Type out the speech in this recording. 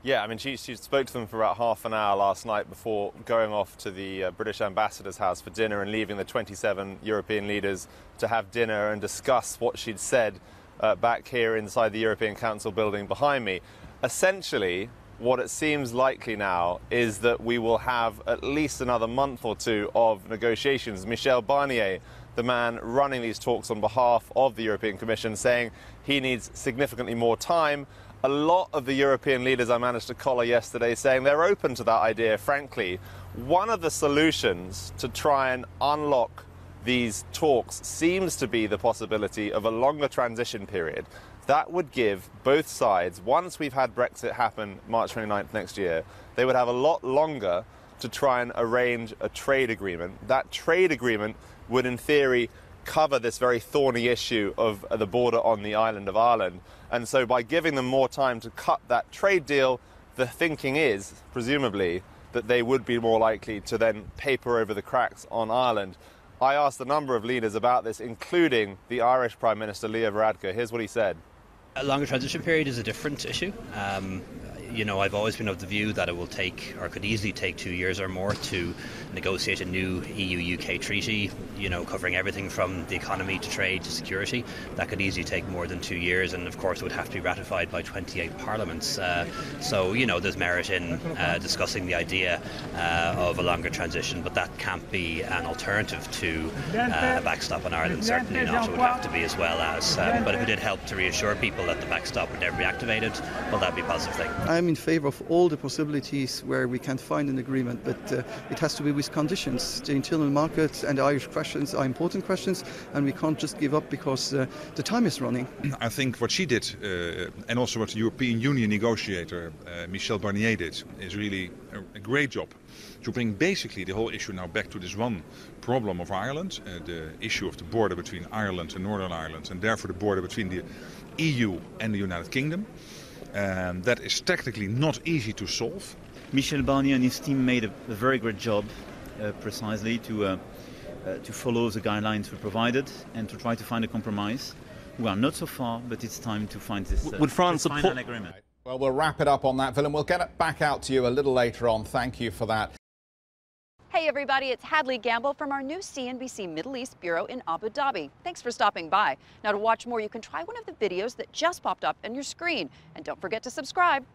Yeah, I mean, she spoke to them for about half an hour last night before going off to the British ambassador's house for dinner and leaving the 27 European leaders to have dinner and discuss what she'd said back here inside the European Council building behind me. Essentially, what it seems likely now is that we will have at least another month or two of negotiations. Michel Barnier, the man running these talks on behalf of the European Commission, saying he needs significantly more time. A lot of the European leaders I managed to collar yesterday saying they're open to that idea, frankly. One of the solutions to try and unlock these talks seems to be the possibility of a longer transition period. That would give both sides, once we've had Brexit happen March 29th next year, they would have a lot longer to try and arrange a trade agreement. That trade agreement would, in theory, cover this very thorny issue of the border on the island of Ireland. And so by giving them more time to cut that trade deal, the thinking is, presumably, that they would be more likely to then paper over the cracks on Ireland. I asked a number of leaders about this, including the Irish Prime Minister, Leo Varadkar. Here's what he said. A longer transition period is a different issue. I've always been of the view that it will take, or could easily take, 2 years or more to negotiate a new EU-UK treaty, covering everything from the economy to trade to security. That could easily take more than 2 years, and of course it would have to be ratified by 28 parliaments. There's merit in discussing the idea of a longer transition, but that can't be an alternative to a backstop on Ireland. Certainly not. It would have to be, as well as. But if it did help to reassure people that the backstop would never be activated, well, that'd be a positive thing. I'm in favour of all the possibilities where we can find an agreement, but it has to be with conditions. The internal market and the Irish questions are important questions, and we can't just give up because the time is running. I think what she did, and also what the European Union negotiator Michel Barnier did, is really a great job to bring basically the whole issue now back to this one problem of Ireland, the issue of the border between Ireland and Northern Ireland, and therefore the border between the EU and the United Kingdom. That is technically not easy to solve. Michel Barnier and his team made a very great job, precisely to follow the guidelines we provided and to try to find a compromise. We are not so far, but it's time to find this final agreement. Well, we'll wrap it up on that, Willem. We'll get it back out to you a little later on. Thank you for that. Hey everybody, it's Hadley Gamble from our new CNBC Middle East Bureau in Abu Dhabi. Thanks for stopping by. Now, to watch more, you can try one of the videos that just popped up on your screen. And don't forget to subscribe.